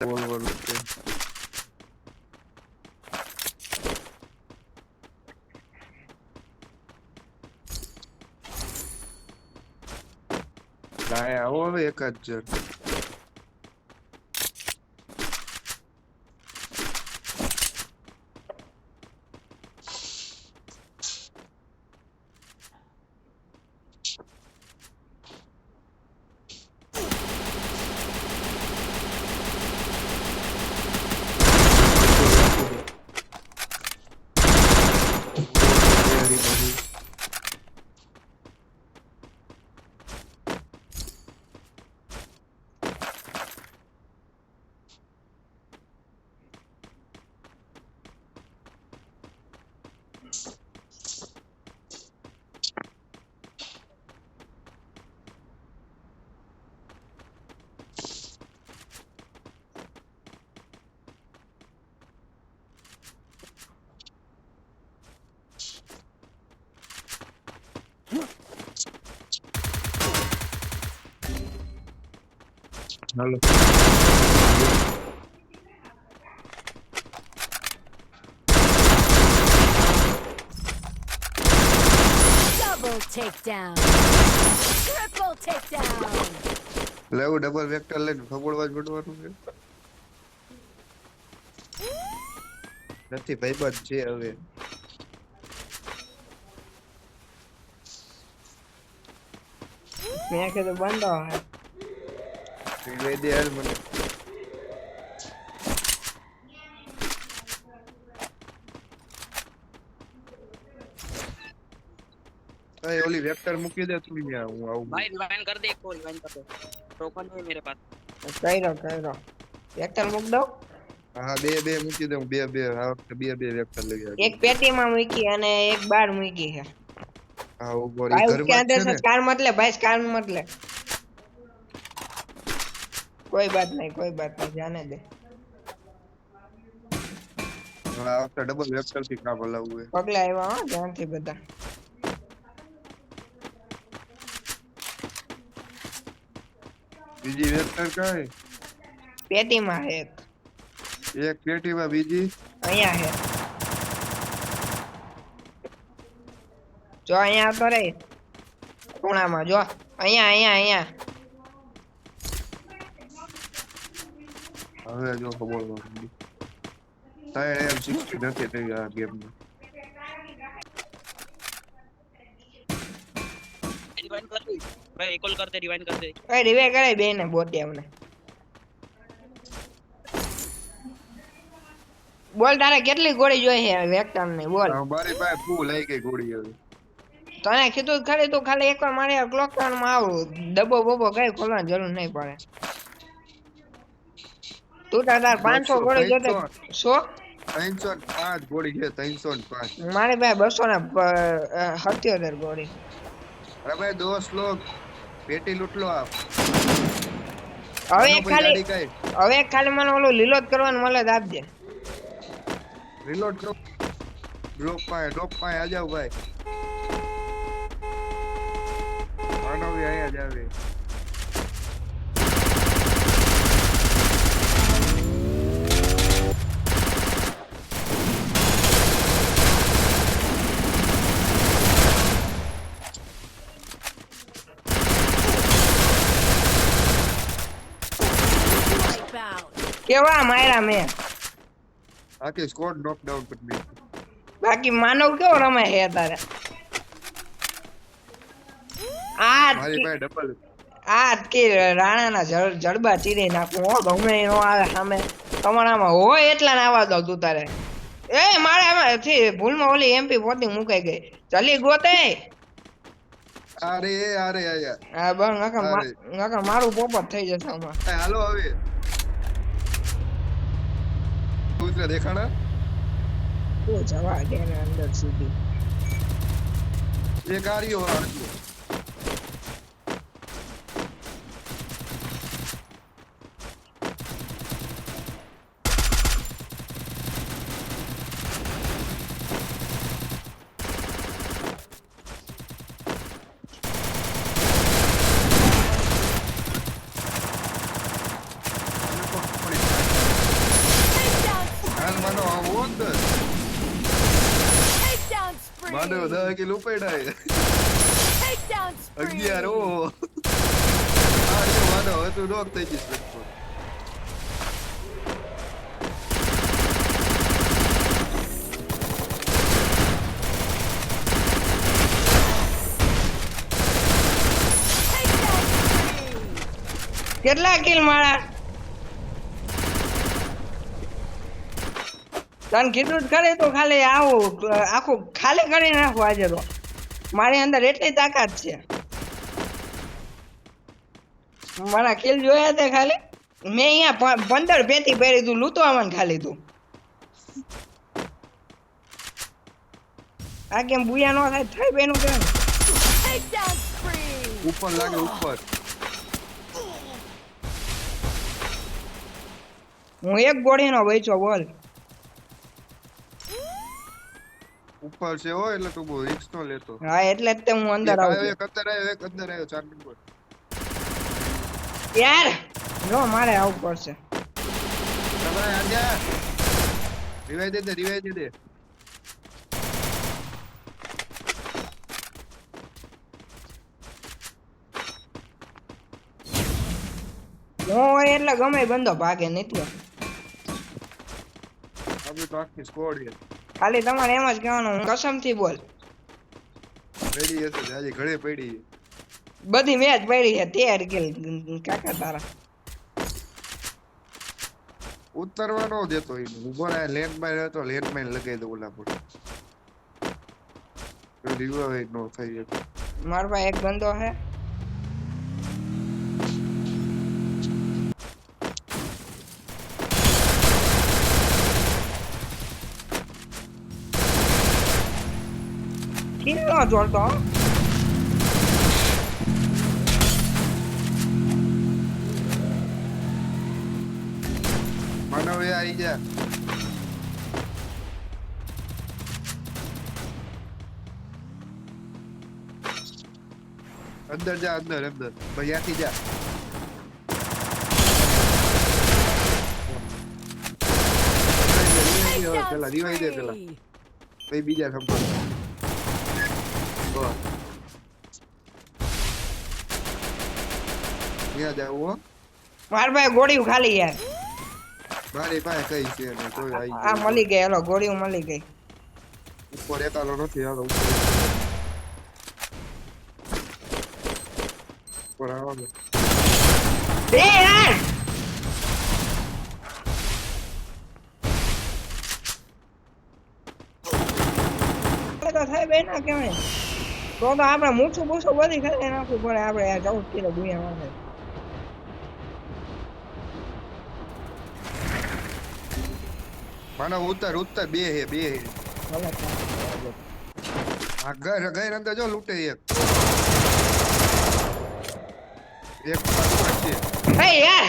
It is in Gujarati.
બોલ લાય આવો હવે એકાદ જણ હાલો Double takedown. Triple takedown. લેવું ડબલ વેક્ટર લઈને ખગોળવા જ બનવાનું છે નથી ભાઈબંધ છે હવે મેં કીધું બંધો લઈ દે હાલ મને એ ઓલી વેક્ટર મૂકી દે તું અહીંયા હું આવું भाई रिवाइंड कर दे एक को रिवाइंड कर दो टोकन नहीं है मेरे पास કર્યો વેક્ટર મૂક દો હા બે મૂકી દે હું બે આ વખતે બે વેક્ટર લઈ આવ્યો એક પેટીમાં મૂકી અને એક બાર મૂકી છે હા ઉભો ભાઈ રહી उसके ઘરમાં अंदर જ છે से ને कार मत ले भाई कार मत ले कोई बात नहीं जाने दे હવે આ વખતે ડબલ વેક્ટર થી કામ હલાવવું હે પગલા આવ્યા હો ધ્યાનથી બધા બીજી વેક્ટર કઈ પેટીમાં છે એક પેટીમાં બીજી અહીંયા છે જો અહીંયા આવતો રે ખૂણામાં જો અહીંયા હવે જો ખબર તારે M60 નથી થઈ આ ગેમમાં रिवाइंड कर दे भाई एक कॉल करते रिवाइंड कर दे એ રિવે કરે બે ને બોટિયાઓને બોલ તારે કેટલી ગોળી જોઈ છે વેક્ટર ની બોલ મારી પાસે ફૂલ આવી ગઈ ગોળી હવે તને કીધું ખરી તું ખાલી એકવાર મારી ક્લોક ટાઉન માં આવું ડબ્બો બોબો કઈ ખોલવાની જરૂર નહીં પડે તું તાર 500 ગોળી જોતે 100 305 ગોળી છે 305 મારી પાસે 277 ગોળી અરે ભાઈ દોસ્ત લોગ પેટી લૂટ લો આપ હવે ખાલી મને ઓલું લીલો જ કરવાનું મળે તો આપજે રીલોડ કરો ડ્રોપ પાય આ જાવ ભાઈ માનવી આયા જ આવે Wipe out. કેવા માર્યા મેં આખી સ્કોડ નોક ડાઉન કરી દીધી બાકી માનવ કેવો રમે છે તારે આ મારી પાસે ડબલ કે રાણાના જડબા ચીરી નાખું હો ગમે નો આવે સામે તમારામાં હોય એટલા ને આવા દઉં તું તારે એ મારે આમાંથી ભૂલમાં ઓલી MP પોતી મુકાઈ ગઈ જલ્દી ગોતે અરે આયા હા બસ નકર મારું પોપટ થઈ જશે આમાં હાલો હવે તું દેખાણા તું જવા દે ને અંદર સુધી એ કાર્યો માનો 10 કિલો ઉપાડ્યા Takedown spree. 11 ઓ આ જો માનો હવે તું નોક થઈ જઈશ લગભગ. Takedown spree. કેટલા કિલ મારા તને કીધું જ ખરી તો ખાલી આવું આખું ખાલી કરી નાખું આજે તો મારી અંદર એટલી તાકાત છે મારા કિલ જોયા તે ખાલી મેં અહીંયા 15 પેટી પહેરી તું લૂંટવામાં ખાલી તું આ કેમ બુયા નો થાય બેનું કેમ Takedown spree. ઉપર લાગે ઉપર હું એક ગોળીનો વેચો બોલ ઉપર છે હોય એટલે તું બહુ રિસ્ક નો લેતો. હા એટલે જ તે હું અંદર આવું છું. એક અંદર આવ્યો 4 નંબર. યાર જો મારે આવું પડશે તમારે આજા રિવાઇવ દે દે. હું એટલે ગમે બંધો ભાગે નથી આપણે તો આખી સ્કોડ છે. ખાલી તમારે એમ જ કહેવાનું હું કસમથી બોલ રેડી હશે આજે ઘરે પડી છે. બધી મેચ પડી છે 13 કિલ કાકા તારા ઉતરવાનો દેતો ઈ ઉભો રહે લેન્ડ માઇન હતો લેન્ડ માઇન લગાઈ દો ઓલા પર તો રિવાઇવ નો થઈ જાય. મારા પાસે એક બંદો છે કિલ નો જોડતો હો. માનવ એ આવી જા અંદર જા અંદર ભાઈ આથી જા પેલા રિવાઇવ દે પેલા ભાઈ બીજા સંપર્ક ત્યાં જાવ હો મારા પાસે ગોળીઓ ખાલી યાર મારી પાસે કઈ છે ને કોઈ આવી આ મળી ગઈ હાલો ગોળીઓ મળી ગઈ ઉપર એકાલો નથી હાલો ઉપર આવવાનું એ યાર તો થાય બેના કેવાય તો આપણે મૂછું બૂછું બધી ખાલી નાખવું પડે આપણે આ 14 કિલો ગુયા માં માનવ ઉત્તર બે હે આ ઘર અંદર જો લૂટે એક પાછું છે એ યાર